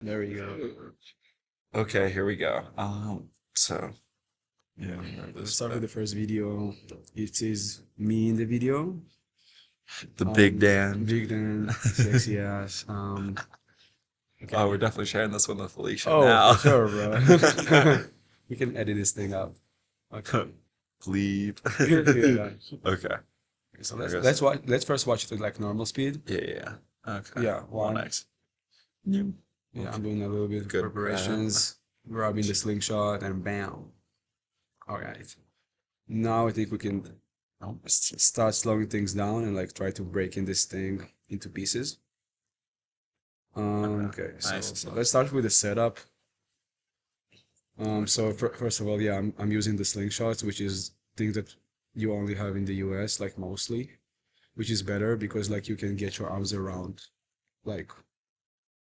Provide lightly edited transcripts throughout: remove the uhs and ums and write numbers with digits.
There we go. Okay, here we go. So yeah, Let's this start with the first video. It is me in the video. the Big Dan. Big Dan, sexy ass. Oh, Okay. we're definitely sharing this one with Felicia Oh, for now. sure, bro. We can edit this thing up. Okay. Bleep. Yeah. Okay. So I let's guess. let's watch. Let's first watch it at like normal speed. Yeah, yeah. Yeah. Okay. Yeah. One One. X. New. Yeah, I'm Okay. doing a little bit of Good grab. preparations, grabbing the slingshot, and bam. All right. Now I think we can Oh, start slowing things down and like try to break in this thing into pieces. Okay, so, nice. so let's start with the setup. So first of all, yeah, I'm using the slingshots, which is thing that you only have in the US, like mostly, which is better because like you can get your arms around like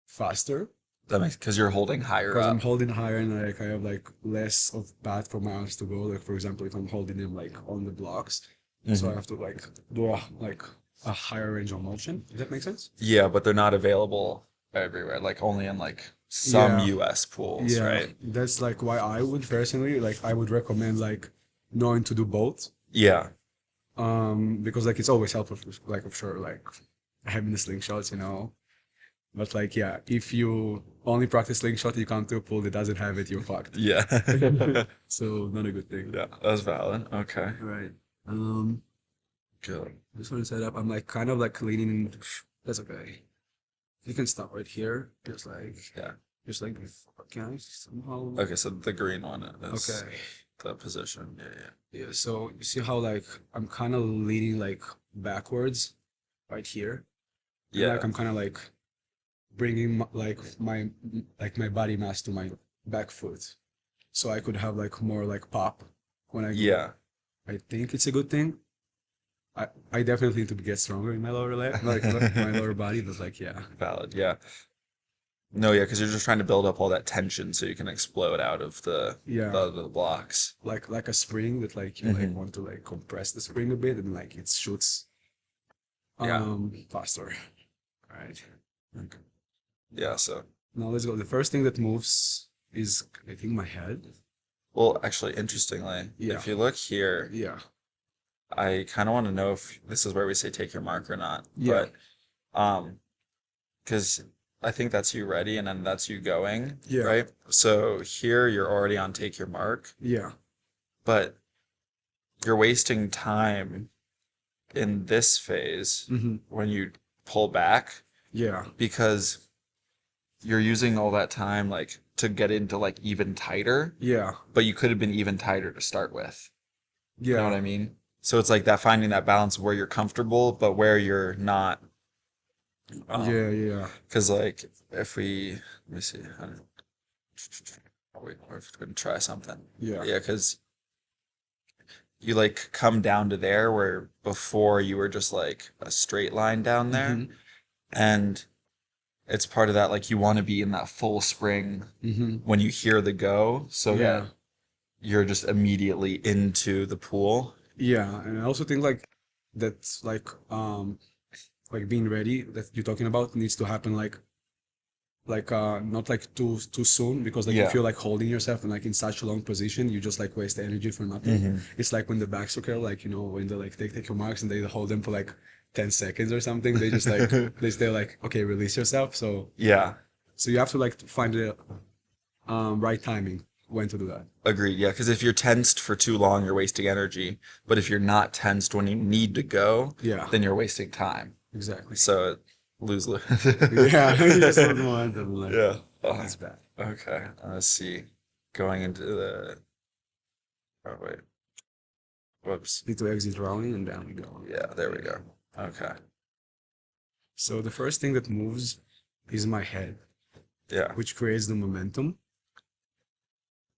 faster. That makes because you're holding higher Because I'm up. holding higher and like I have like less of path for my arms to go. Like for example, if I'm holding them like on the blocks, so I have to like do a higher range of motion. Does that make sense? Yeah, but they're not available everywhere. Like only in like some Yeah, US pools, yeah. right? That's like why I would personally like I would recommend like knowing to do both. Yeah. Because like it's always helpful like of sure like having the slingshots, But like yeah, if you only practice slingshot, you can't do a pull that doesn't have it, you're fucked. Yeah. So not a good thing. Yeah, that's valid. Okay. Right. Um, Good. this one set up. I'm like kind of like leaning. That's okay. You can stop right here. Yeah. Just like can I somehow? Okay, so the green one is Okay. the position. Yeah, Yeah. So you see how like I'm kind of leaning like backwards, right here, and yeah. like I'm kind of like bringing like my body mass to my back foot, so I could have like more like pop when I go. Yeah. I think it's a good thing. I definitely need to get stronger in my lower leg, like my lower body, but like yeah. Valid. Yeah. No, yeah, because you're just trying to build up all that tension so you can explode out of Yeah, the blocks. like a spring that like you like Hmm. want to like compress the spring a bit and like it shoots Yeah. faster. All right. Okay. Yeah, so Now let's go. The first thing that moves is I think my head. well, actually, interestingly, Yeah. if you look here, Yeah. I kind of want to know if this is where we say take your mark or not. Yeah. But because I think that's you ready and then that's you going, Yeah. right? So here you're already on take your mark, Yeah. but you're wasting time in this phase Mm-hmm. when you pull back Yeah. because you're using all that time like to get into like even tighter, Yeah. but you could have been even tighter to start with. You know what Yeah. I mean? So it's like that finding that balance where you're comfortable, but where you're not. Yeah. Yeah. Because like if we, let me see. We're gonna try something. Yeah. Yeah, because you like come down to there where before you were just like a straight line down there, Mm-hmm. and it's part of that like you want to be in that full spring Mm-hmm. when you hear the go, so that Yeah. you're just immediately into the pool. Yeah. And I also think that's like being ready that you're talking about needs to happen like not like too soon because like if Yeah. you're like holding yourself in like in such a long position you just like waste energy for nothing. Hmm. It's like when the backstroker like when they like take your marks and they hold them for like 10 seconds or something they just like they're like okay release yourself Yeah. so you have to like find the right timing when to do that. Agreed. Yeah, because if you're tensed for too long, you're wasting energy. But if you're not tensed when you need to go, Yeah, then you're wasting time. exactly. So lose lose. Yeah, you just lose momentum like Yeah. that's bad. Okay. Let's see. Going into the. Oh wait. Whoops. Need to exit rowing and down we go. Yeah. There we go. Okay. So the first thing that moves is my head, Yeah. which creates the momentum.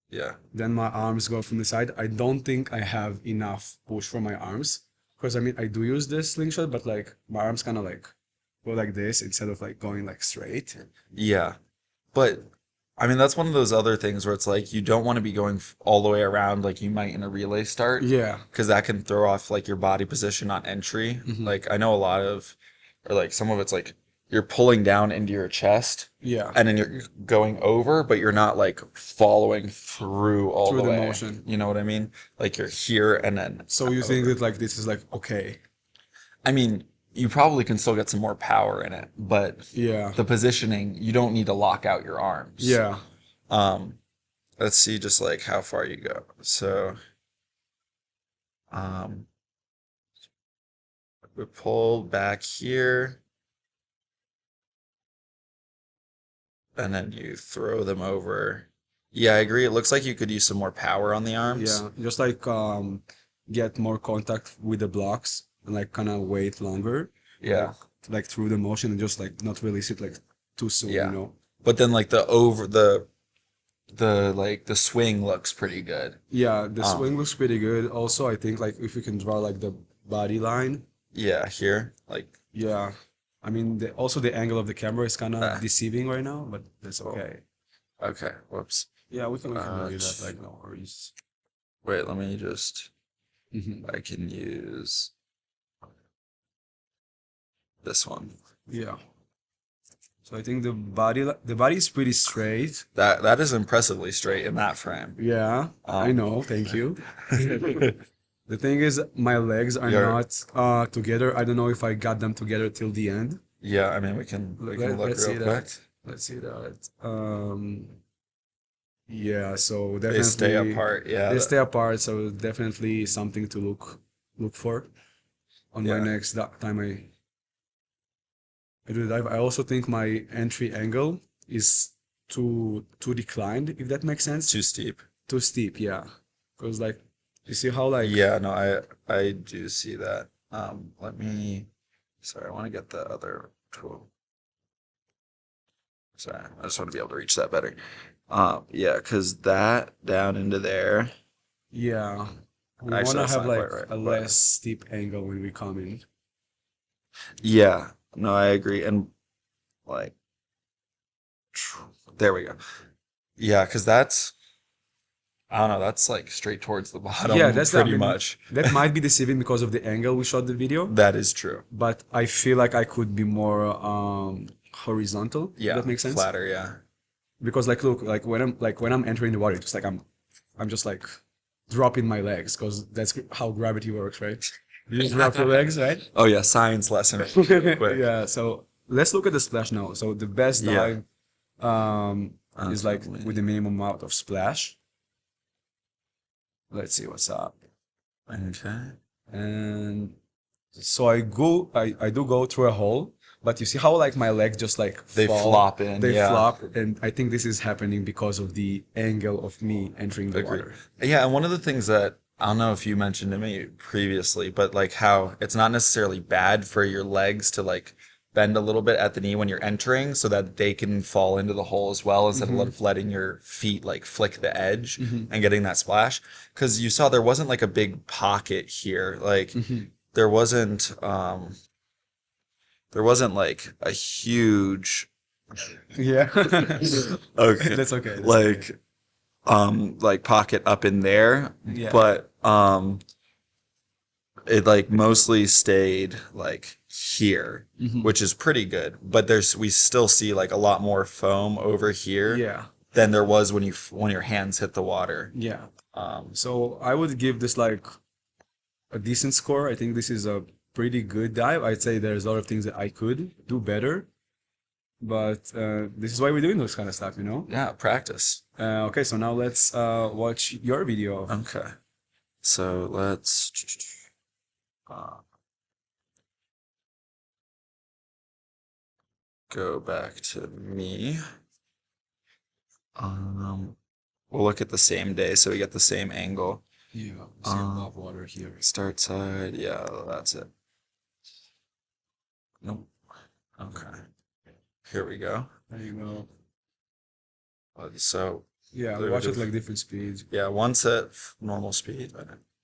Yeah. Then my arms go from the side. I don't think I have enough push for my arms because I mean I do use this slingshot, but like my arms kind of like go like this instead of like going like straight. Yeah. But I mean, that's one of those other things where it's like you don't want to be going all the way around like you might in a relay start Yeah. because that can throw off like your body position on entry. Hmm. Like I know a lot of, or like some of it's like you're pulling down into your chest, Yeah, and then you're going over, but you're not like following through all through the the way. motion. You know what I mean? Like you're here and then So you think over. that like this is like okay? I mean, you probably can still get some more power in it, but Yeah, the positioning, you don't need to lock out your arms. yeah, Um, let's see just like how far you go. So, um, we pull back here, and then you throw them over. Yeah, I agree. It looks like you could use some more power on the arms. yeah. Just like get more contact with the blocks and like kind of wait longer, like Yeah, through the motion and just like not release it like too soon, you yeah. know? But then like the like the swing looks pretty good. Yeah, the Um, swing looks pretty good. Also, I think like if you can draw like the body line, yeah, here, like, yeah. I mean, also the angle of the camera is kind of uh, deceiving right now, but that's oh, okay. okay, whoops. Yeah, we can Uh, do that. Like no worries. wait, let me just, Hmm. I can use this one. Yeah. So I think the body is pretty straight. That is impressively straight in that frame. Yeah, I Um, know. Thank you. The thing is, my legs are you're, not together. I don't know if I got them together till the end. yeah, I mean, we can look Let's real see quick. that. Let's see that. Yeah, so They stay definitely apart. Yeah, they stay apart, so definitely something to look for on my yeah, next time I do the dive. I also think my entry angle is too declined, if that makes sense. too steep. Too steep, yeah. Because like you see how like Yeah, no, I do see that. Let me, sorry, I want to get the other tool. Sorry, I just want to be able to reach that better. Yeah, because that down into there. yeah, we want Actually, to that's have not like quite right, a but less steep angle when we come in. yeah, no, I agree. And like, there we go. Yeah, because that's, I don't know, that's like straight towards the Yeah, bottom, that's the, I pretty mean, much. that might be deceiving because of the angle we shot the video, That is true. but I feel like I could be more horizontal, if that Yeah, makes sense. flatter, yeah. Because like look, like when I'm entering the water, just like I'm just like dropping my legs because that's how gravity works, right? You just drop your legs, right? Oh yeah, science lesson. Quick. Yeah, so let's look at the splash now. So the best Yeah. dive is like with the Definitely. minimum amount of splash. Let's see what's up. Okay. And so I do go through a hole, but you see how like my legs just like They fall, flop in, they yeah. flop, and I think this is happening because of the angle of me entering the Agreed. water. Yeah, and one of the things that I don't know if you mentioned to me previously, but like how it's not necessarily bad for your legs to like bend a little bit at the knee when you're entering so that they can fall into the hole as well instead Hmm. of letting your feet like flick the edge Hmm. and getting that splash. Because you saw there wasn't like a big pocket here. Like Hmm. there wasn't there wasn't like a huge Yeah. okay That's okay. That's okay. like pocket up in there, Yeah. but it like mostly stayed like here, Hmm. which is pretty good. But we still see like a lot more foam over here Yeah. than there was when your hands hit the water. Yeah. Um, So I would give this like a decent score. I think this is a pretty good dive. I'd say there's a lot of things that I could do better, but this is why we're doing those kind of stuff, you know? yeah, practice. Okay, so now let's watch your video. Okay, so let's uh, go back to me. Um, we'll look at the same day so we get the same angle. Yeah, see above water here. Start side, yeah, that's it. Nope. Okay. Here we go. There you go. So, Yeah, we watch it like different speeds. yeah, one set normal speed.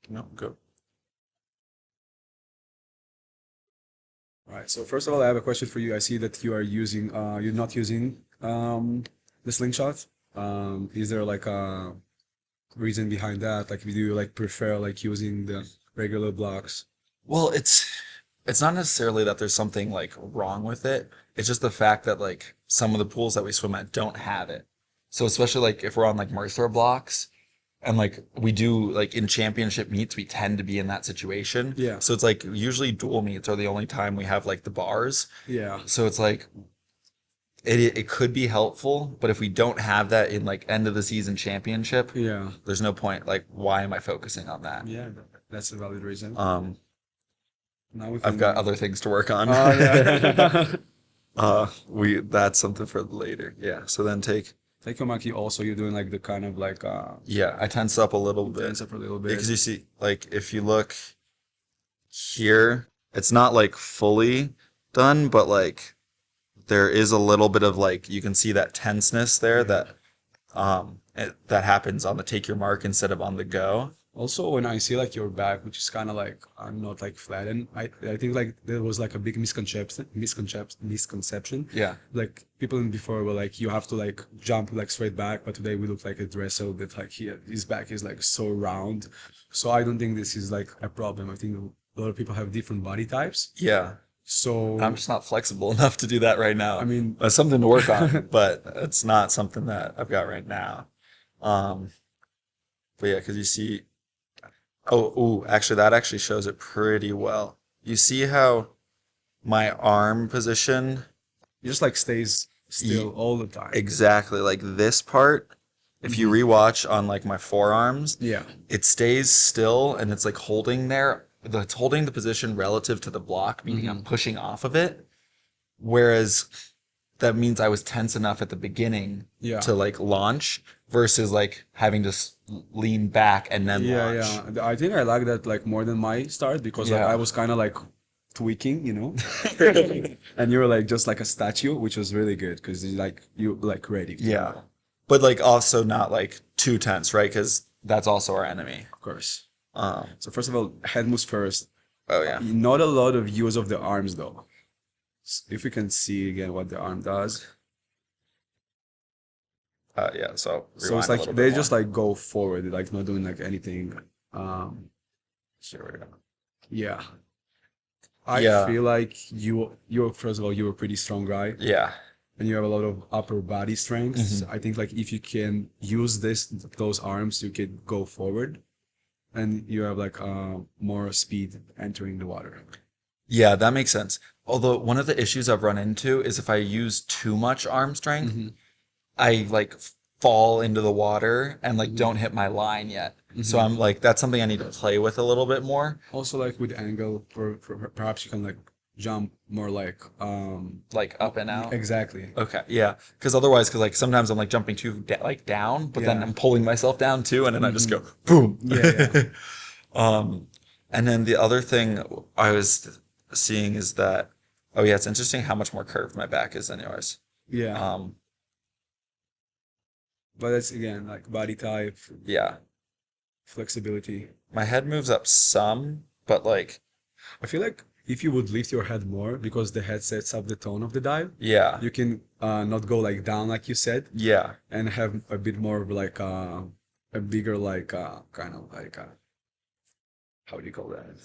No, go. Right. So first of all, I have a question for you. I see that you're not using the slingshot. Is there like a reason behind that? Like, do you like prefer like using the regular blocks? Well, it's not necessarily that there's something like wrong with it. It's just the fact that like some of the pools that we swim at don't have it. So especially like if we're on like Mercer blocks and like we do like in championship meets, we tend to be in that situation. Yeah. So it's like usually dual meets are the only time we have like the bars. Yeah. So it's like it could be helpful, but if we don't have that in like end of the season championship, Yeah. there's no point. Like, why am I focusing on that? Yeah. That's a valid reason. Um, Now we I've got can. other things to work on. Oh yeah. We that's something for later. Yeah. So then Take your monkey. Also, you're doing like the kind of like yeah, I tense up a little bit dance up a little because bit. you see, like, if you look here, it's not like fully done, but like there is a little bit of like you can see that tenseness there Yeah. that happens on the take your mark instead of on the go. Also, when I see like your back, which is kind of like not like flattened, I think like there was like a big misconception. Yeah. Like people in before were like you have to like jump like straight back, but today we look like a dresser that like his back is like so round. So I don't think this is like a problem. I think a lot of people have different body types. Yeah. So I'm just not flexible enough to do that right now. I mean, That's something to work on, but it's not something that I've got right now. Um, but yeah, because you see, actually, that actually shows it pretty well. You see how my arm position, it just like stays still all the time. exactly like this part, if you rewatch on like my forearms, Yeah. it stays still and it's like holding there. It's holding the position relative to the block, meaning I'm pushing off of it. Whereas that means I was tense enough at the beginning Yeah. to like launch versus like having to lean back and then Yeah, launch. yeah. I think I like that like more than my start because like Yeah. I was kind of like tweaking, you know, and you were like just like a statue, which was really good because you like ready. Yeah. But like also not like too tense, right? Because that's also our enemy. Of course. Um, So first of all, head moves first. oh yeah. Not a lot of use of the arms though. If we can see again what the arm does. Yeah. So So rewind it's a like little they bit just more. like go forward, they're like not doing like anything. Um, Here we go. yeah. I Yeah. feel like you're first of all you're a pretty strong guy. Yeah. And you have a lot of upper body strength. Mhm. I think like if you can use those arms, you can go forward, and you have like more speed entering the water. Yeah, that makes sense. Although one of the issues I've run into is if I use too much arm strength, I like fall into the water and like don't hit my line yet. So I'm like, that's something I need to play with a little bit more, Also, like with angle, for perhaps you can like jump more like up and out. exactly. Okay, yeah. Because like sometimes I'm like jumping too like down, but then Yeah. I'm pulling myself down too, and then I just go boom. Yeah, yeah. Um, and then the other thing I was seeing is that, oh yeah, it's interesting how much more curved my back is than yours. Yeah. Um, But that's again like body type, yeah, flexibility. my head moves up some, but like, I feel like if you would lift your head more because the head sets up the tone of the dive, yeah, you can not go like down like you said, yeah, and have a bit more of like a bigger like kind of like how do you call that?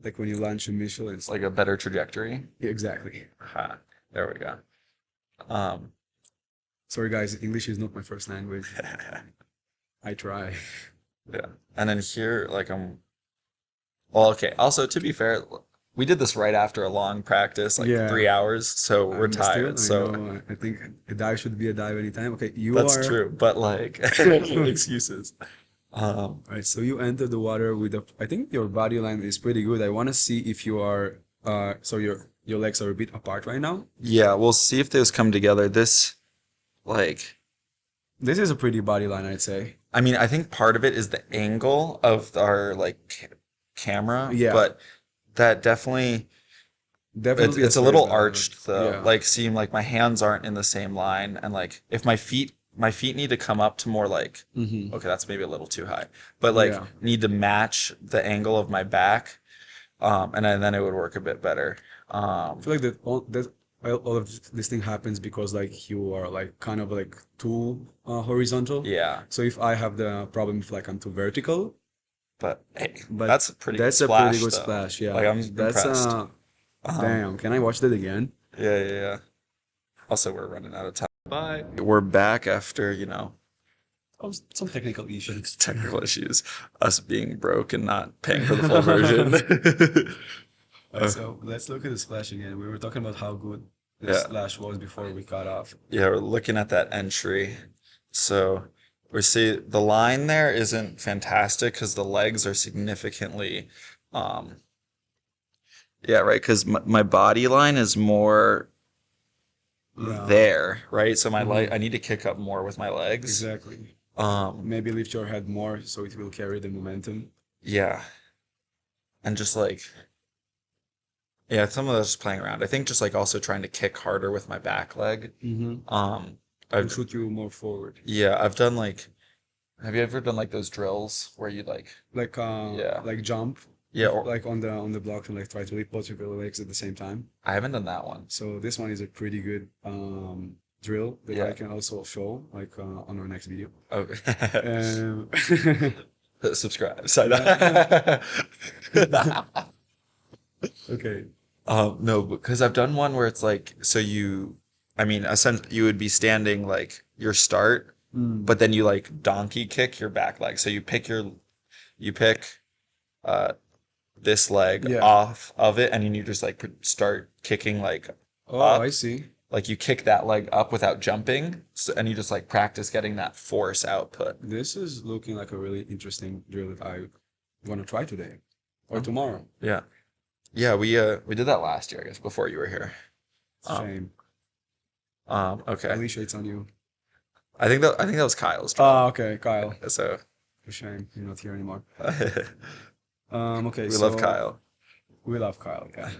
Like when you launch a missile, it's it's like a better trajectory. exactly. Ha, there we go. Um, Sorry guys, English is not my first language. I try. yeah, and then here, like well, okay. Also, to be fair, we did this right after a long practice, like Yeah. 3 hours, so we're Still, tired. So I think a dive should be a dive anytime. Okay, you that's are true, but like excuses. right. So you enter the water with a. I think your body line is pretty good. I want to see if you are. So your legs are a bit apart right now. Yeah, we'll see if those come together. This, like, This is a pretty body line, I'd say. I mean, I think part of it is the angle of our like camera, Yeah. but that definitely Definitely it's a slight little body, arched though. yeah. Like, seem like my hands aren't in the same line, and like if my feet need to come up to more like Mm-hmm. okay, that's maybe a little too high, but like Yeah. need to match the angle of my back, and then it would work a bit better. I feel like all of this thing happens because like you are like kind of like too horizontal. Yeah, So if I have the problem if like I'm too vertical, But hey, But that's a pretty good that's a pretty splash, good though. splash. Yeah, Like I'm that's impressed. damn. Can I watch that again? Yeah, yeah, yeah. Also, we're running out of time. Bye. We're back after, Some technical issues. technical issues, us being broke and not paying for the full version. Alright, so let's look at the splash again. We were talking about how good the Yeah. splash was before we cut off. Yeah, we're looking at that entry. So we see the line there isn't fantastic because the legs are significantly, um, yeah, right. Because my body line is more Yeah, there, right? So my leg, Mhm. I need to kick up more with my legs. exactly. Um, Maybe lift your head more so it will carry the momentum. yeah, and just like, yeah, some of those playing around. I think just like also trying to kick harder with my back leg. Mm-hmm. Um, And I've shoot you more forward. yeah, I've done like, have you ever done like those drills where you yeah, Like jump, yeah, or like on the block and like try to lift both of your legs at the same time. I haven't done that one. So this one is a pretty good drill that I Yeah. can also show like on our next video. Oh, Um, subscribe. So yeah. Okay. no, because I've done one where it's like, so I mean, essentially, you would be standing like your start, Mm. but then you like donkey kick your back leg. So you pick, uh, this leg Yeah. off of it, and then you just like start kicking like Oh, up, I see. like you kick that leg up without jumping, so, and you just like practice getting that force output. This is looking like a really interesting drill that I want to try today or Oh. tomorrow. Yeah, yeah, we did that last year, I guess, before you were here. It's a Um, shame. Okay. Alicia, it's on you. I think that was Kyle's Ah, drum. okay, Kyle. So For shame you're not here anymore. we Okay, love so Kyle. we love Kyle. Yeah,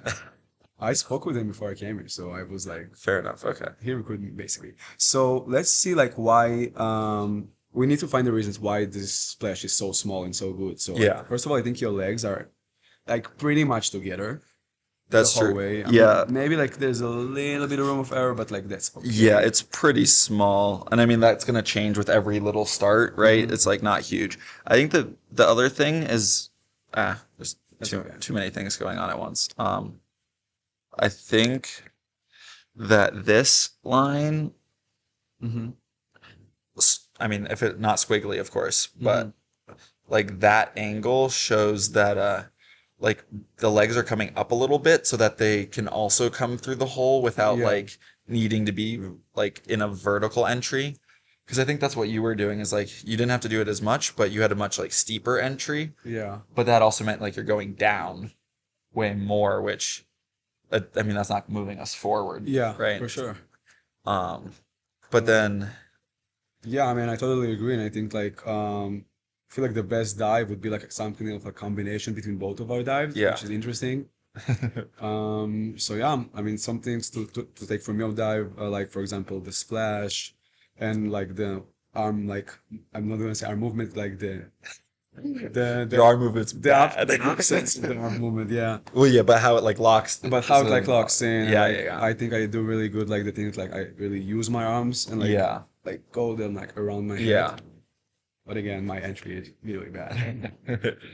I spoke with him before I came here, so I was like, Fair enough. Okay. he recruited me basically. So let's see like why we need to find the reasons why this splash is so small and so good. So like, Yeah. first of all, I think your legs are like pretty much together That's the whole true. way. I Yeah. mean, maybe like there's a little bit of room of error, but like that's okay. Yeah, it's pretty small. And I mean that's gonna change with every little start, right? Mhm. It's like not huge. I think the other thing is there's That's too okay. too many things going on at once. I think that this line, Mm-hmm. I mean, if it not squiggly, of course, but Mm-hmm. like that angle shows that like the legs are coming up a little bit so that they can also come through the hole without Yeah. like needing to be like in a vertical entry. Because I think that's what you were doing is like you didn't have to do it as much, but you had a much like steeper entry. Yeah. But that also meant like you're going down way more, which I mean that's not moving us forward, Yeah, right? for sure. Um, but then Yeah, I mean, I totally agree, and I think like I feel like the best dive would be like something of a combination between both of our dives, Yeah. which is interesting. So yeah, I mean, some things to take from your dive, like for example, the splash, and like the arm, like I'm not gonna say arm movement, like the your arm movement's the up bad. the accents of the arm movement, yeah. Well, yeah, but how it like locks. But how it like so- locks in, Yeah, like yeah, yeah. I think I do really good, like the things like I really use my arms and Yeah. like go them like around my head. Yeah. But again, my entry is really bad.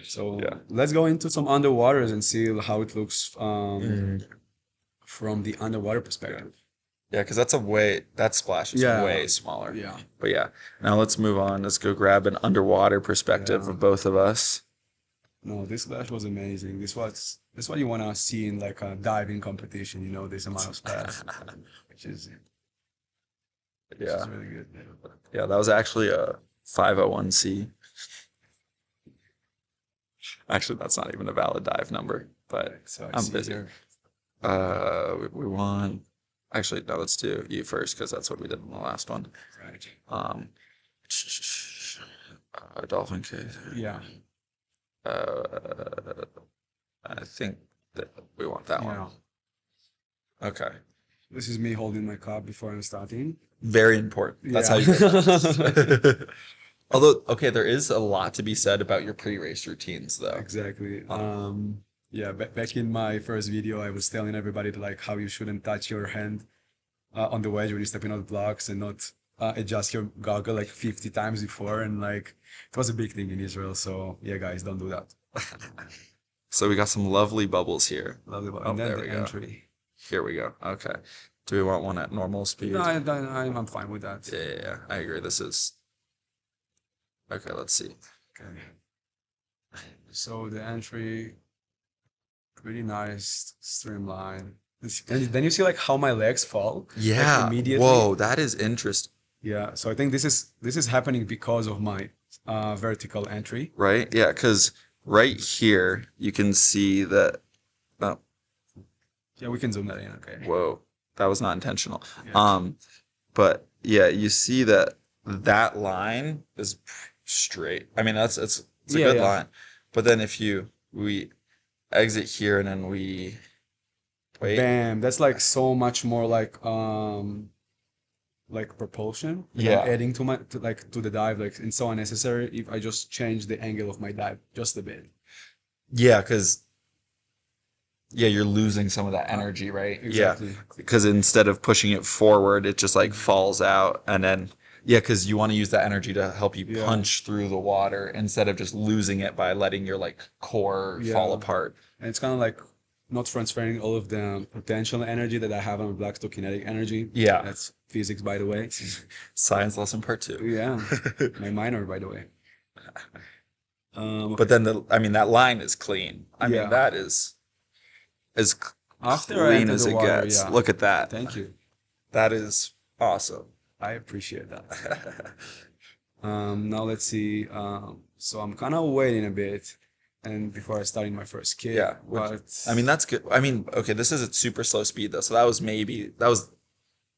So Yeah. let's go into some underwaters and see how it looks Mm. from the underwater perspective. Yeah, because that splash is Yeah. way smaller. Yeah. But yeah, now let's move on. Let's go grab an underwater perspective Yeah. of both of us. No, this splash was amazing. This what you want to see in like a diving competition, you know, this amount of splash, which is Yeah. really good. Yeah, that was actually a 501c. Actually, that's not even a valid dive number, but So I I'm see busy. here. We want. Actually, no, let's do you first because that's what we did in the last one. Right. Um, dolphin case. Yeah. I think that we want that one. Yeah. Okay. This is me holding my cup before I'm starting. Very important. That's Yeah. how you get. Although, okay, there is a lot to be said about your pre-race routines, though. Exactly. Yeah, back in my first video, I was telling everybody to like how you shouldn't touch your hand on the wedge when you're stepping on the blocks and not adjust your goggle like 50 times before, and like it was a big thing in Israel. So yeah, guys, don't do that. So we got some lovely bubbles here. Lovely. Oh, And then there the we go. entry. Here we go. Okay. Do we want one at normal speed? No, I'm fine with that. Yeah, I agree. This is okay. Let's see. Okay. So the entry, pretty nice, streamline. And then you see like how my legs fall, like Yeah. immediately. Whoa, that is interesting. Yeah. So I think this is happening because of my vertical entry. Right? Yeah, because right here you can see that. Oh, Yeah, we can zoom that in. Okay. whoa, that was not intentional. Yeah. But yeah, you see that that line is straight. I mean, it's a Yeah, good yeah. line. But then if we exit here and then we wait. Bam. That's like so much more like propulsion. Like Yeah. I'm adding to the dive, like it's so unnecessary if I just change the angle of my dive just a bit. Yeah, because yeah, you're losing some of that energy, right? Exactly. Yeah, because instead of pushing it forward, it just like falls out, and then yeah, because you want to use that energy to help you Yeah. punch through the water instead of just losing it by letting your like core fall Yeah. apart. And it's kind of like not transferring all of the potential energy that I have on Black to kinetic energy. Yeah. That's physics, by the way. Science lesson part 2. Yeah. My minor, by the way. But then I mean, that line is clean. I mean, Yeah. that is as After I clean enter as the it water, gets. yeah. Look at that. Thank you. That is awesome. I appreciate that. Now let's see. So I'm kind of waiting a bit, and before I starting my first kick. Yeah, But I mean, that's good. I mean, okay, this is at super slow speed though, so that was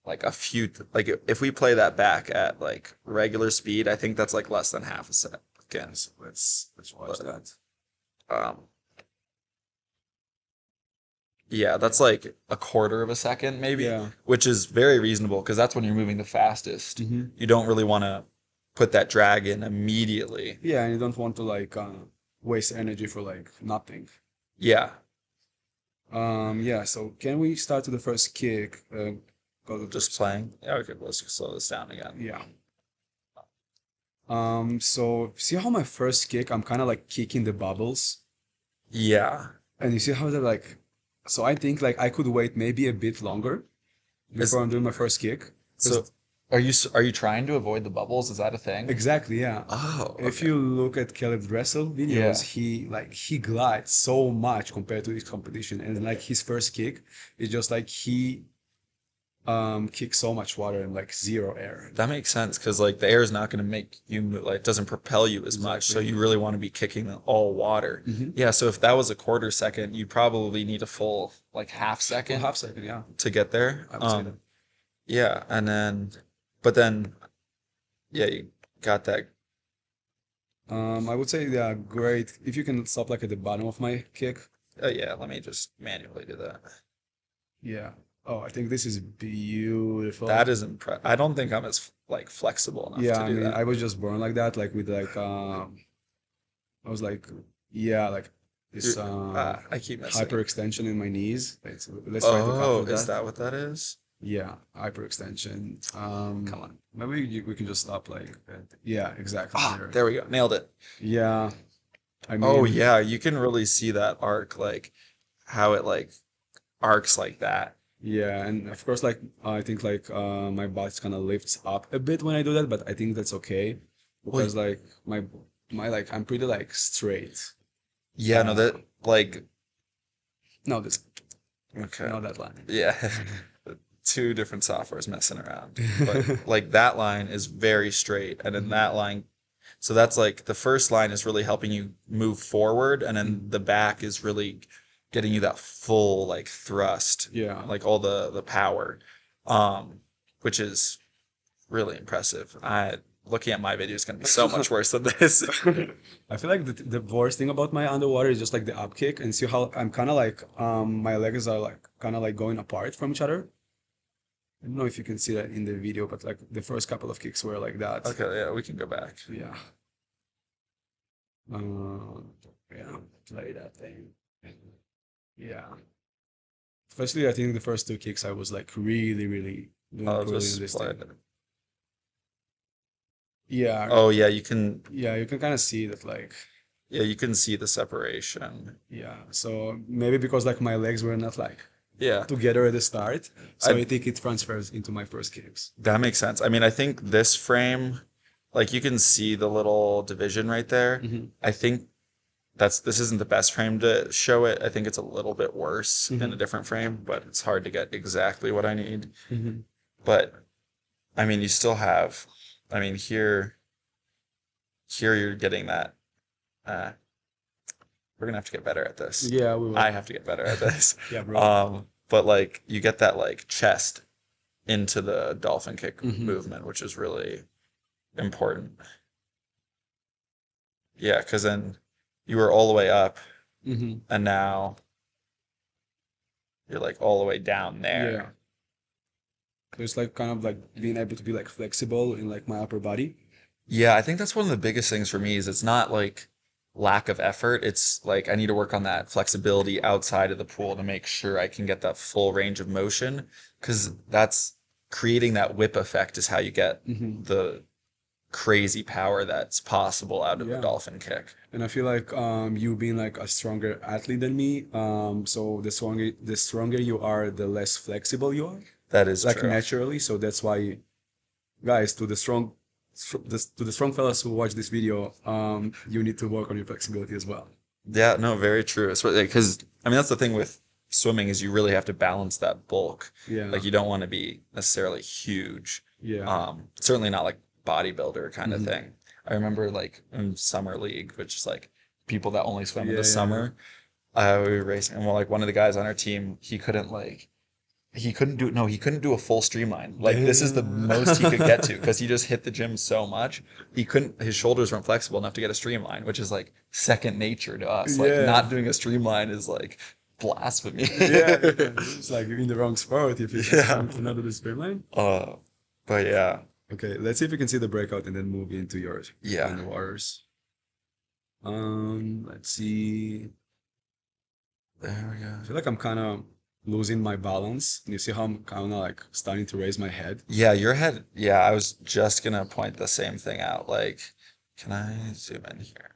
like a few. Like if we play that back at like regular speed, I think that's like less than half a set again. so let's watch But, that. Um, yeah, that's like a quarter of a second maybe, Yeah. which is very reasonable because that's when you're moving the fastest. Hmm. You don't really want to put that drag in immediately. Yeah, and you don't want to like waste energy for like nothing. Yeah. Yeah. So can we start to the first kick? Go to Just playing. Yeah, okay, let's slow this down again. yeah. So see how my first kick, I'm kind of like kicking the bubbles, Yeah. and you see how they're like. So I think like I could wait maybe a bit longer Is- before I'm doing my first kick. So are you trying to avoid the bubbles? Is that a thing? Exactly, yeah. Oh, If okay. you look at Caleb Dressel videos, he glides so much compared to his competition, and like his first kick is just like he kicks so much water and like zero air. That makes sense because like the air is not going to make you move, like it doesn't propel you as much, so Exactly. you really want to be kicking all water. Mhm. Yeah, so if that was a quarter second, you probably need a full like half Well, second half second, yeah. to get there. I would say that. Yeah, and then but then yeah, you got that. I would say yeah, great. If you can stop like at the bottom of my kick, Oh yeah, let me just manually do that. yeah. Oh, I think this is beautiful. That is I don't think I'm as like flexible enough Yeah, to I do mean, that. I was just born like that, like with like I was like, yeah, like this I keep missing. hyperextension in my knees. Let's try to Oh, cover is that. that what that is? Yeah, hyperextension. Come on. Maybe we can just stop like, yeah, exactly Ah, there. there we go. Nailed it. Yeah, I Oh mean, yeah, you can really see that arc, like how it like arcs like that. yeah, and of course, like I think like my butt kind of lifts up a bit when I do that, but I think that's okay Well, because like my like I'm pretty like straight. yeah, no, that like No, this okay. not that line. Yeah. Two different softwares messing around. But like that line is very straight, and then that line, so that's like the first line is really helping you move forward, and then the back is really getting you that full like thrust, Yeah. like all the power, which is really impressive. Looking at my video is going to be so much worse than this. I feel like the worst thing about my underwater is just like the up kick, and see how I'm kind of like my legs are like kind of like going apart from each other. I don't know if you can see that in the video, but like the first couple of kicks were like that. Okay, yeah, we can go back. Yeah. Yeah, play that thing. Yeah. Especially I think the first two kicks I was like really, really doing I'll poorly in just this play thing. it. Yeah, Oh yeah, you can. yeah, you can kind of see that like Yeah, you can see the separation. yeah. So maybe because like my legs were not like Yeah, together at the start, so I I think it transfers into my first games. that makes sense. I mean, I think this frame, like you can see the little division right there. Hmm. I think this isn't the best frame to show it. I think it's a little bit worse in a Hmm. different frame, but it's hard to get exactly what I need. Hmm. But I mean, you still have, I mean, here you're getting that. Uh, we're gonna have to get better at this. Yeah, we will. I have to get better at this. Yeah, bro. But like you get that like chest into the dolphin kick Hmm. movement, which is really important. Yeah, because then you were all the way up, Hmm. and now you're like all the way down Yeah. there. So it's like kind of like being able to be like flexible in like my upper body. Yeah, I think that's one of the biggest things for me is it's not like lack of effort. It's like I need to work on that flexibility outside of the pool to make sure I can get that full range of motion because that's creating that whip effect is how you get Hmm. the crazy power that's possible out of a Yeah. dolphin kick. And I feel like you being like a stronger athlete than me, so the stronger you are, the less flexible you are, That is like true. naturally. So that's why, guys, to the strong fellas who watch this video, you need to work on your flexibility as well. Yeah, no, very true. Because I mean that's the thing with swimming is you really have to balance that bulk. Yeah, Like you don't want to be necessarily huge. yeah. Certainly not like bodybuilder kind of Hmm. thing. I remember like in summer league, which is like people that only swim in Yeah, the yeah, yeah. summer. We were racing, and well, like one of the guys on our team, he couldn't do a full streamline. Like this is the most he could get to Damn. because he just hit the gym so much. His shoulders weren't flexible enough to get a streamline, which is like second nature to us. Like Yeah, not doing a streamline is like blasphemy. yeah. It's like you're in the wrong sport if you Yeah. cannot do the sprint line. Uh, but yeah, Okay, let's see if we can see the breakout and then move into your yeah, underwaters. Let's see. there we go. I feel like I'm kind of losing my balance. You see how I'm kind of like starting to raise my head? Yeah, your head. Yeah, I was just gonna point the same thing out. Like, can I zoom in here?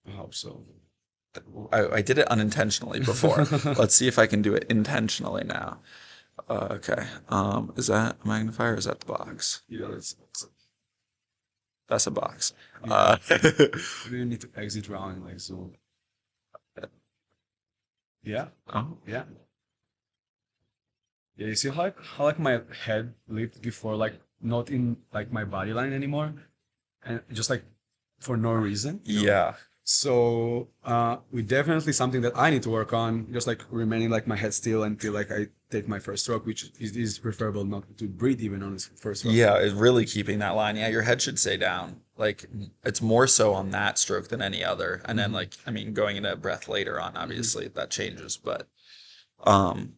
I hope so. I did it unintentionally before. Let's see if I can do it intentionally now. Okay. Is that a magnifier or is that the box? Yeah, That's a box. yeah. Uh, We really need to exit round and like zoom. Yeah, oh, yeah. Yeah, you see how like my head lived before, like not in like my body line anymore, and just like for no reason, you know? yeah. So we definitely something that I need to work on, just like remaining like my head still until like I take my first stroke, which is preferable not to breathe even on his first stroke. Yeah, it's really keeping that line. Yeah, your head should stay down. Like it's more so on that stroke than any other. And then Hmm. like I mean going into breath later on, Hmm. obviously that changes, but um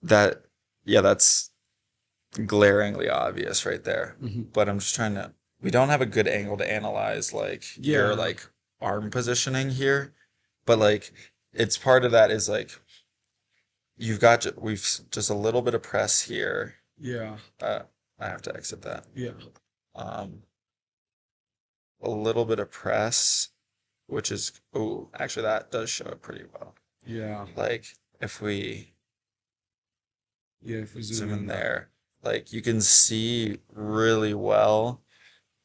that yeah, that's glaringly obvious right there. Hmm. But I'm just trying to we don't have a good angle to analyze like your Yeah, like arm positioning here, but like it's part of that is like we've just a little bit of press here. yeah, Uh, I have to exit that. yeah, Um, a little bit of press, which is, oh, actually that does show it pretty well. yeah, Like if we yeah. If we zoom zoom in in, like there, like you can see really well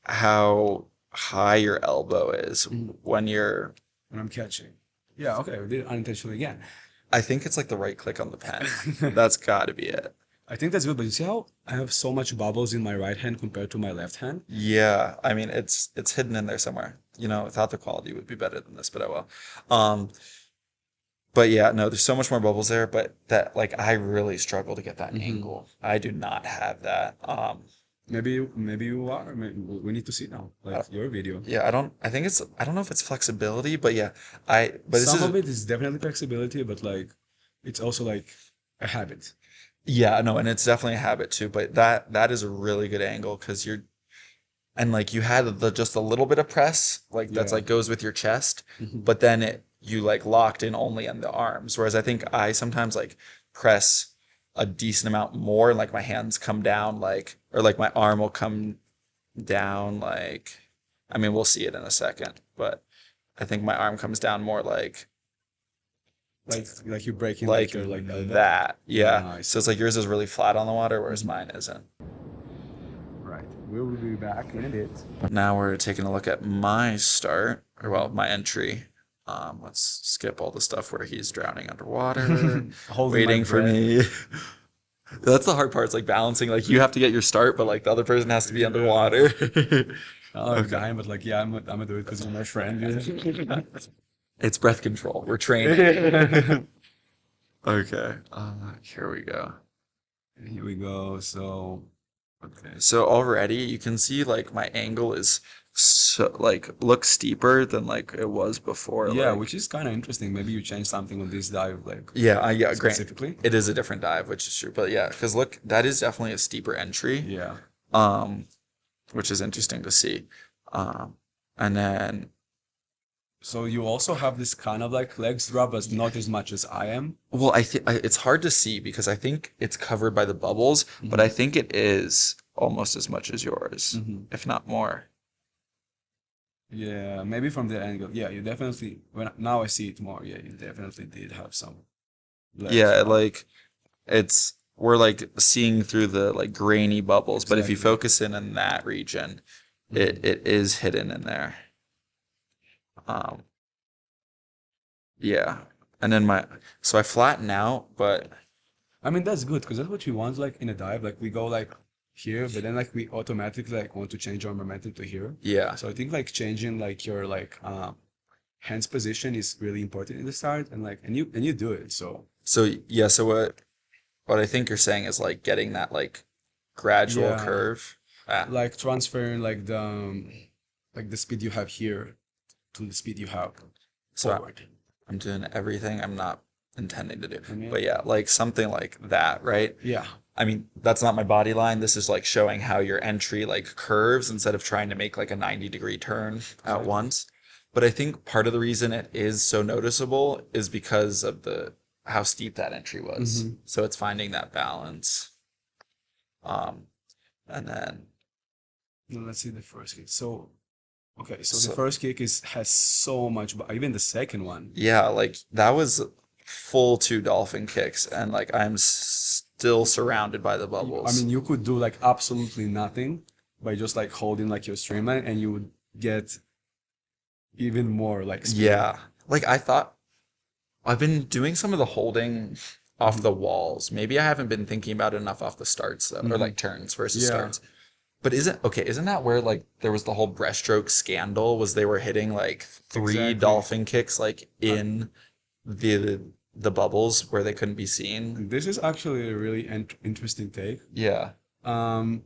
how high your elbow is mhm, when you're, when I'm catching. Yeah, okay, we did it unintentionally again. I think it's like the right click on the pen. That's got to be it. I think that's good, but you see how I have so much bubbles in my right hand compared to my left hand? Yeah, I mean it's hidden in there somewhere. You know, without the quality would be better than this, but I will. Um, but yeah, no, there's so much more bubbles there, but that like I really struggle to get that Hmm. angle. I do not have that. Maybe you are. Maybe we need to see now, Uh, like your video. yeah, I don't know if it's flexibility, but yeah, but this Some is of it is definitely flexibility, but like it's also like a habit. yeah, no, and it's definitely a habit too, but that is a really good angle because and like you had just a little bit of press, like that's Yeah. like goes with your chest, Hmm. but then you like locked in only on the arms. Whereas I think I sometimes like press a decent amount more and like my hands come down like or like my arm will come down like, I mean, we'll see it in a second, but I think my arm comes down more Like you're breaking like your like elbow. that. Yeah. I So see. it's like yours is really flat on the water, whereas mine isn't. Right. We'll be back in a bit. But now we're taking a look at my start, or well, my entry. Let's skip all the stuff where he's drowning underwater, Holding my waiting for breath. me. That's the hard part. It's like balancing. Like you have to get your start, but like the other person has to be underwater. I'm Okay. dying, but like, yeah, I'm gonna do it because you're my friend. It's breath control. We're training. Okay. Here we go. Here we go. So, okay. So already you can see like my angle is so like looks steeper than like it was before. Yeah, Like which is kind of interesting. Maybe you change something on this dive, like yeah, great. specifically. It is a different dive, which is true. But yeah, because look, that is definitely a steeper entry. Yeah. Um, which is interesting to see. Um, and then So you also have this kind of like legs drop, but not as much as I am. well, I think it's hard to see because I think it's covered by the bubbles, but I Mhm. think it is almost as much as yours, Mhm. if not more. Yeah, maybe from the angle. Yeah, you definitely. When now I see it more. Yeah, you definitely did have some legs Yeah, drop. like it's we're like seeing through the like grainy bubbles, but if you Exactly. focus in that region, Mhm. it is hidden in there. Um, yeah. And then so I flatten out, but I mean, that's good because that's what we want, like in a dive. Like we go like here, but then like we automatically like want to change our momentum to here. yeah. So I think like changing like your like hands position is really important in the start, and like and you do it. So So yeah, so what I think you're saying is like getting that like gradual yeah, curve. Ah, like transferring like the speed you have here to the speed you have so forward. I'm doing everything I'm not intending to do. I But mean, yeah, like something like that, right? yeah, I mean, that's not my body line. This is like showing how your entry like curves instead of trying to make like a 90-degree turn at exactly. once. But I think part of the reason it is so noticeable is because of the how steep that entry was. Hmm. So it's finding that balance. Um, and then Let's see the first kick. So okay, so the so first kick is has so much, but even the second one. yeah, like that was full two dolphin kicks, and like I'm still surrounded by the I bubbles. mean, you could do like absolutely nothing by just like holding like your streamline, and you would get even more like speed. Yeah, like I thought I've been doing some of the holding off Hmm. the walls. Maybe I haven't been thinking about it enough off the starts though, or Hmm. like turns versus Yeah, starts. But isn't that where like there was the whole breaststroke scandal was they were hitting like three exactly. dolphin kicks like in the the bubbles where they couldn't be seen? This is actually a really interesting take. Yeah.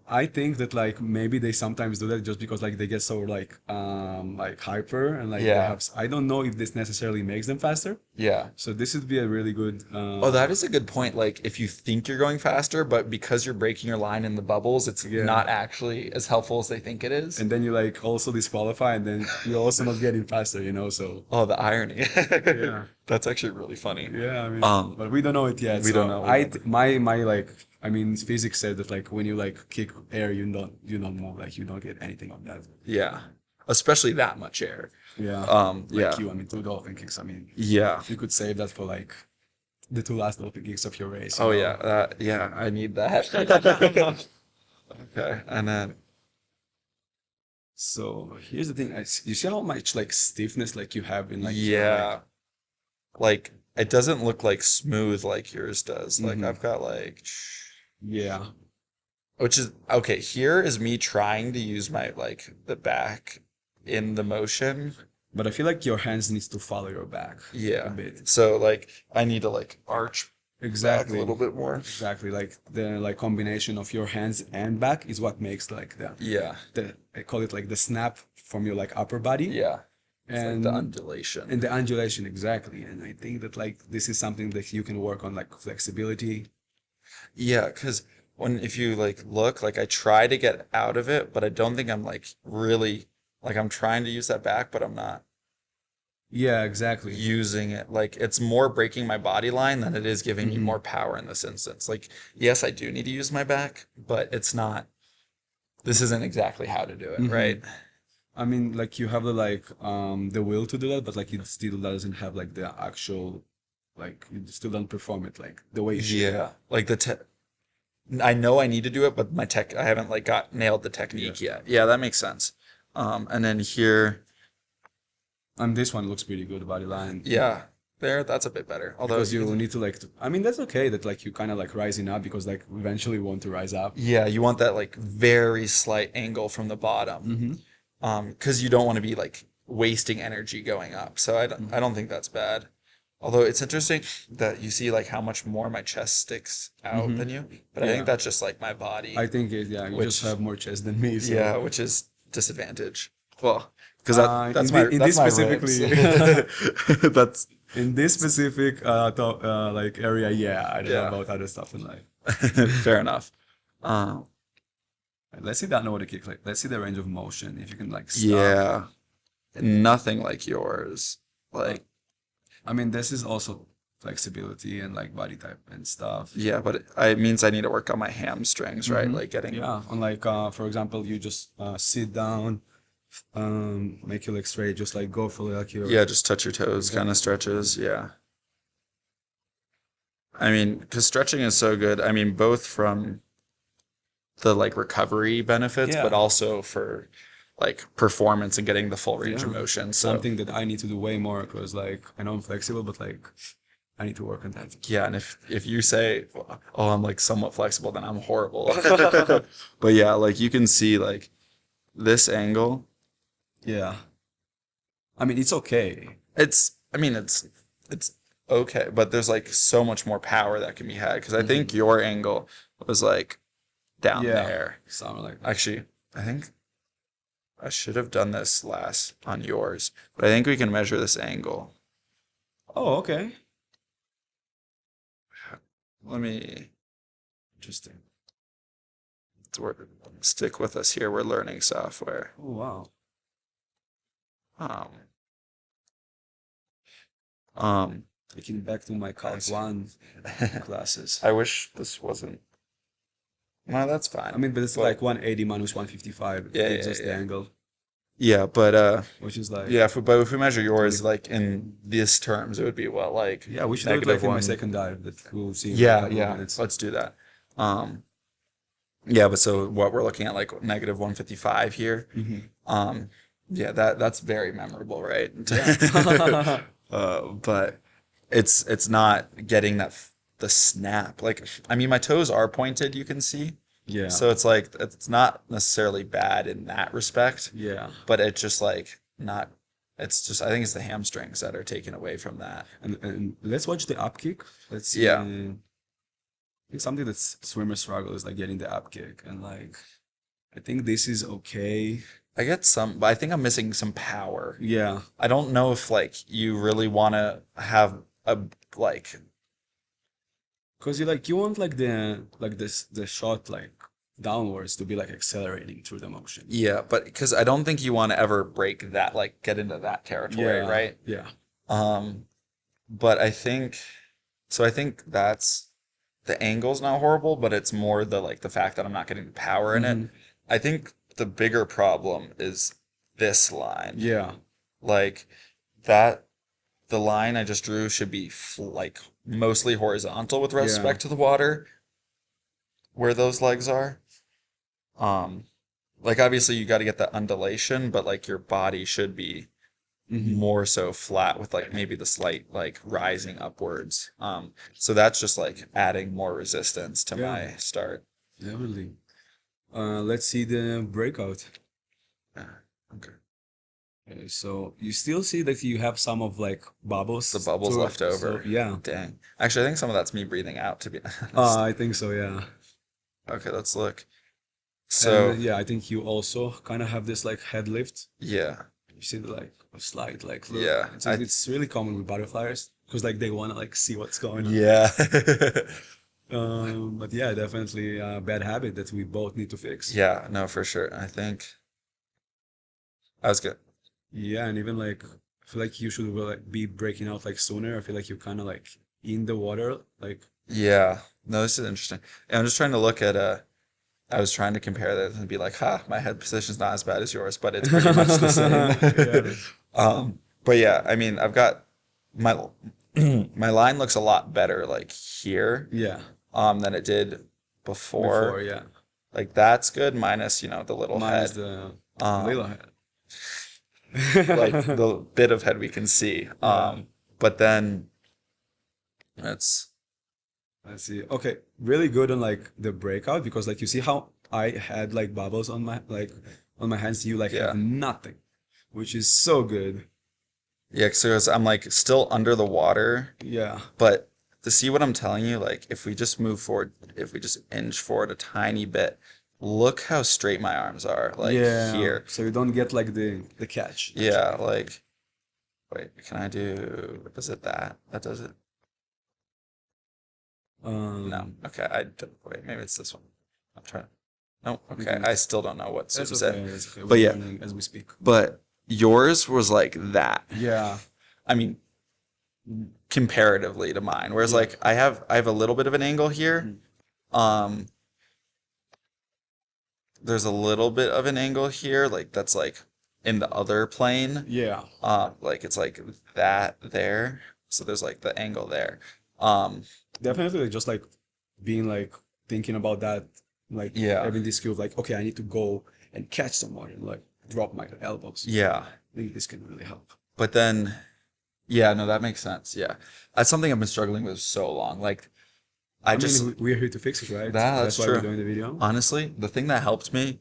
I think that like maybe they sometimes do that just because like they get so like hyper and like they Yeah. have I don't know if this necessarily makes them faster. Yeah. So this would be a really good Oh, that is a good point. Like if you think you're going faster, but because you're breaking your line in the bubbles, it's yeah. not actually as helpful as they think it is. And then you like also disqualify and then you're also not getting faster, you know, so Oh, the irony. yeah. That's actually really funny. Yeah, I mean, Um, but we don't know it yet. we don't So know. We I never. my like I mean physics said that like when you like kick air you don't move like you don't get anything of that. Yeah. Especially that much air. Yeah. Like Yeah. you, I mean two dolphin kicks. I mean Yeah. you could save that for like the two last dolphin kicks of your race, you Oh yeah. know. Yeah, I need that. Okay. And then So here's the thing. You see how much like stiffness like you have in like your like yeah, like it doesn't look like smooth like yours does. Like hmm I've got like yeah. which is okay, here is me trying to use my like the back in the motion. But I feel like your hands needs to follow your back a Yeah. bit. So like I need to like arch back a little Exactly. bit more. Exactly. Like the like combination of your hands and back is what makes like Yeah. the I call it like the snap from your like upper body Yeah. It's like the and undulation. and the undulation exactly. And I think that like this is something that you can work on like flexibility. Yeah, because when if you like look, like I try to get out of it, but I don't think I'm like really like I'm trying to use that back, but I'm not Yeah, exactly. using it. Like it's more breaking my body line than it is giving me Hmm. more power in this instance. Like, yes, I do need to use my back, but it's not this isn't exactly how to do it, Hmm. right? I mean, like you have the like the will to do that, but like it still doesn't have like the actual like you still don't perform it like the way you should. Yeah, like I know I need to do it, but I haven't like got nailed the Yeah. technique yet. Yeah, that makes sense. And then here, And this one looks pretty good, body line. yeah, that's a bit better. Although Because you you can, need to like I mean that's okay that like you kind of like rising up because like eventually you want to rise up. yeah, you want that like very slight angle from the bottom. Mm-hmm. Because you don't want to be like wasting energy going up. So I Mm-hmm. don't think that's bad. Although it's interesting that you see like how much more my chest sticks out Mm-hmm. than you, but I think Yeah. that's just like my body, I think yeah, you just which have more chest than me, so yeah, which is disadvantage. Well, because that's in that's this my ribs. specifically That's in this specific like area, yeah, I don't know yeah, about other stuff in life. fair enough. Um, Let's see that know the kick like let's see the range of motion if you can like stop. yeah, nothing like yours. Uh, Like I mean this is also flexibility and like body type and stuff. yeah, but it means I need to work on my hamstrings, right? Mm-hmm. Like getting Yeah, and like for example, you just sit down, make your legs straight, just like go for like your yeah, just touch your toes kind of exactly. stretches. Yeah. I mean, because stretching is so good. I mean, both from the like recovery benefits, but Yeah, also for like performance and getting the full range of yeah. motion. So Something that I need to do way more because like I know I'm flexible, but like I need to work on that. yeah, and if you say, oh, I'm like somewhat flexible, then I'm horrible. But yeah, like you can see like this angle. Yeah. I mean, it's okay. I mean, it's okay, but there's like so much more power that can be had because I think Hmm. your angle was like down Yeah. there. Something like that. Actually, I think I should have done this last on yours, but I think we can measure this angle. Oh, okay. Let me just stick with us here. We're learning software. Oh, wow. Um, um, Taking back to my Calc 1 classes. I wish this wasn't. No, that's I fine. mean, but it's But like 180 minus 155. yeah, It's yeah, just the yeah. angle, Yeah, but which is like yeah. But if we measure yours 20. like in these terms, it would be what like Yeah, we should do it negative like in my one. second dive that we'll see in like a Yeah, couple of yeah. minutes. Let's do that. Um, yeah, but so what we're looking at like negative 155 here. Hmm. Um, yeah, that's very memorable, right? Yeah. But it's not getting the snap. Like I mean, my toes are pointed, you can see. Yeah. So it's like it's not necessarily bad in that respect, Yeah. but it's just like not. It's just I think it's the hamstrings that are taken away from that. And let's watch the up kick. Let's see. Yeah, I think something that's swimmer struggle is like getting the up kick, and like I think this is okay. I get some, but I think I'm missing some power. Yeah, I don't know if like you really want to have a like because you want like the shot like downwards to be like accelerating through the motion. yeah, but because I don't think you want to ever break that like get into that territory, Yeah, right? yeah. Um, but I think so. I think that's the angle's not horrible, but it's more the like the fact that I'm not getting the power in it. Hmm. I think the bigger problem is this line. Yeah, Like that, the line I just drew should be like mostly horizontal with yeah. respect to the water where those legs are. Um, like obviously you got to get that undulation, but like your body should be Hmm. more so flat with like maybe the slight like rising upwards. So that's just like adding more resistance to Yeah, my start. definitely. Let's see the breakout. Yeah. Okay. Okay, so you still see that you have some of like The bubbles bubbles to left so over. yeah. Dang. Actually, I think some of that's me breathing out, to be honest. I think so, yeah. Okay, let's look. And So, yeah, I think you also kind of have this like head lift. yeah. You see the like a slight like look. Yeah. It's really common with butterflies because like they want to like see what's going on. Yeah. But yeah, definitely a bad habit that we both need to fix. Yeah, no, for sure. I think I was good. Yeah, and even like I feel like you should like be breaking out like sooner. I feel like you're kind of like in the water, like Yeah. No, this is interesting. And I'm just trying to look at I was trying to compare that and be like, ha, my head position's not as bad as yours, but it's pretty much the Yeah. same. But yeah, I mean, I've got my my line looks a lot better like here Yeah. than it did Before, before. yeah. Like that's good minus, the little Minus head. the little Um, like head. the bit of head we can see. Yeah. But then it's I see. Okay, really good on like the breakout because like you see how I had like bubbles on my hands. You like have yeah. nothing, which is so good. Yeah, because I'm like still under the water, Yeah. but to see what I'm telling you, like if we just move forward, if we just inch forward a tiny bit, look how straight my arms are, like Yeah. here. So you don't get like the catch. Yeah, like wait, can I do, is it that? That does it? No. Um, Okay, wait, maybe it's this one. I'm trying. No, we okay. can. I still don't know what That's zooms okay. in. That's okay. But We're yeah, learning as we speak. but yours was like that. Yeah. I mean, comparatively to mine. Whereas Yeah. like I have a little bit of an angle here. Mhm. Um, there's a little bit of an angle here, like that's like in the other plane. Yeah. Like it's like that there. So there's like the angle there. Um, Definitely just like being like thinking about that, like yeah. having this skill of like, okay, I need to go and catch someone and like drop my elbows. Yeah. I think this can really help. But then yeah, no, that makes sense. Yeah. That's something I've been struggling with so long. Like I I mean, just we're here to fix it, right? that's That's why we're true. doing the video. Honestly, the thing that helped me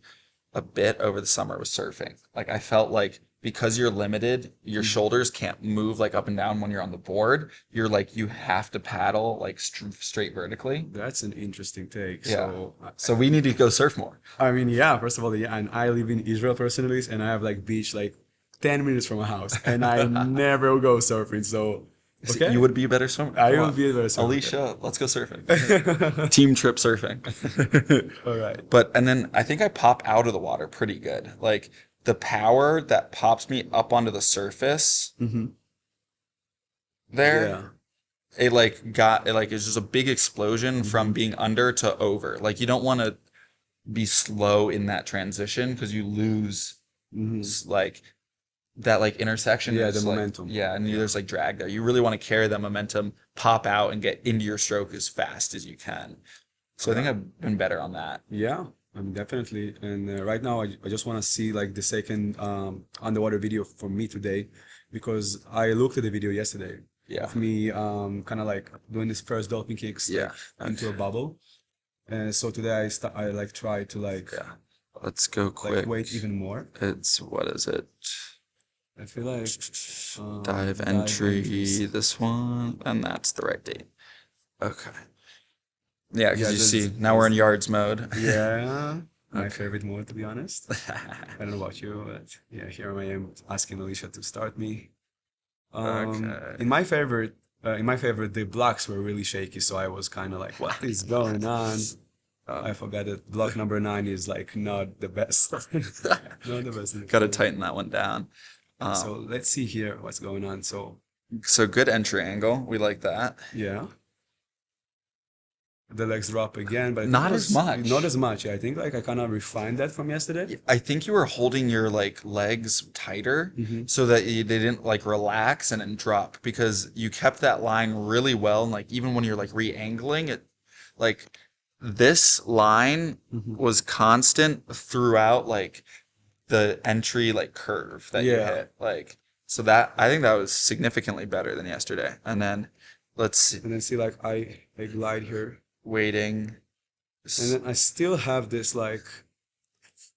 a bit over the summer was surfing. Like I felt like because you're limited, your Mhm. shoulders can't move like up and down when you're on the board. You're like you have to paddle like straight vertically. That's an interesting take. Yeah. So, So we need to go surf more. I mean, yeah, first of all, yeah, and I live in Israel personally, and I have like beach like 10 minutes from my house, and I never go surfing. So, See, you okay, would be a better swimmer. I Come will on. be a better surfer. Alicia, let's go surfing. Team trip surfing. All right. But and then I think I pop out of the water pretty good. Like the power that pops me up onto the surface Mm-hmm. there, Yeah. it like it's just a big explosion from Mm-hmm. being under to over. Like you don't want to be slow in that transition because you lose Mm-hmm. like that like intersection Yeah, the is like momentum. yeah, and Yeah. there's like drag there. You really want to carry that momentum, pop out, and get into your stroke as fast as you can. So I think Yeah. I've been better on that. Yeah, definitely. And right now, I just want to see like the second underwater video from me today because I looked at the video yesterday Yeah. of me kind of like doing this first dolphin kicks Yeah. like into a bubble. And so today I like try to Yeah. Let's go quick. wait even more. It's what is it? I feel like Dive dive entries. entry, this one, and that's the right date. Okay. Yeah, because Yeah, you see, now we're in yards mode. yeah, my Okay. favorite mode to be honest. I don't know about you, but yeah, here I am asking Alicia to start me. Okay. In my favorite, the blocks were really shaky, so I was kind of like, "What is going on?" I forgot that block number 9 is like not the best, not the best. In the Got to field. tighten that one down. So Um, let's see here what's going on. So so good entry angle. We like that. yeah, the legs drop again, but I think Not it as was much. not as much. I think like I kind of refined that from yesterday. I think you were holding your like legs tighter Hmm. so that they didn't like relax and then drop because you kept that line really well and like even when you're like re-angling it like this line Hmm. was constant throughout like the entry like curve that you Yeah, hit like so that I think that was significantly better than yesterday and then let's see and then see like I glide here, waiting and then I still have this like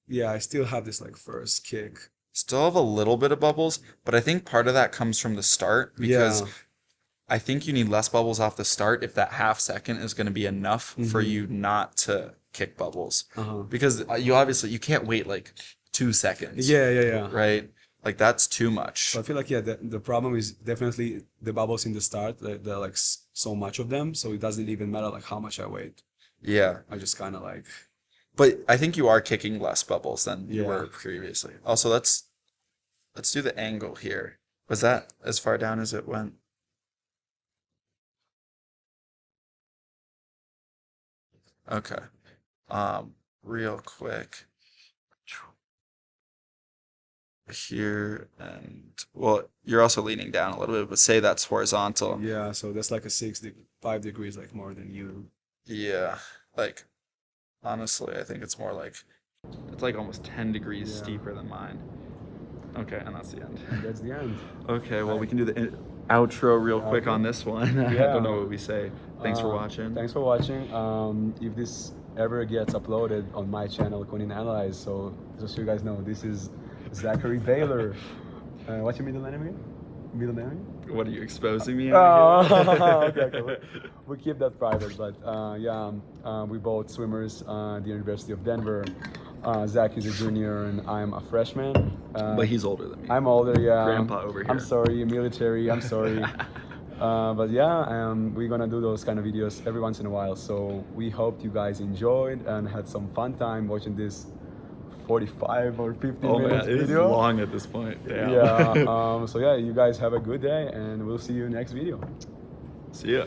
yeah, I still have this like first kick. still have a little bit of bubbles but I think part of that comes from the start because Yeah. I think you need less bubbles off the start if that half second is going to be enough for Hmm. you not to kick bubbles. Uh-huh. Because you can't wait like 2 seconds, Yeah, yeah, yeah. right? Like that's too much. So I feel like yeah, the problem is definitely the bubbles in the start. There are like so much of them, so it doesn't even matter like how much I wait. Yeah. I just kind of like But I think you are kicking less bubbles than you yeah. were previously. Also, let's do the angle here. Was that as far down as it went? Okay. real quick here, and well, you're also leaning down a little bit, but say that's horizontal. Yeah, so that's like a 5 degrees, like more than you. Yeah, like honestly, I think it's more like it's like almost 10 degrees Yeah. steeper than mine. Okay, and that's the end. That's the end. Okay, well, we can do the outro real quick on Okay. this one. I Yeah. don't know what we say. Thanks for watching. Thanks for watching. If this ever gets uploaded on my channel, Kunin Analyze, so just so you guys know, this is Zachary Bayler. What's your middle name again? Middle name? What are you exposing me? Okay. We keep that private, but we're both swimmers at the University of Denver. Zach is a junior and I'm a freshman. But he's older than me. I'm older, yeah. Grandpa over here. I'm sorry, military, I'm sorry. But yeah, we're gonna do those kind of videos every once in a while. So we hope you guys enjoyed and had some fun time watching this 45 or 50 Oh minutes man, it is video. long at this point. Damn. Yeah. So yeah, you guys have a good day and we'll see you next video. See ya.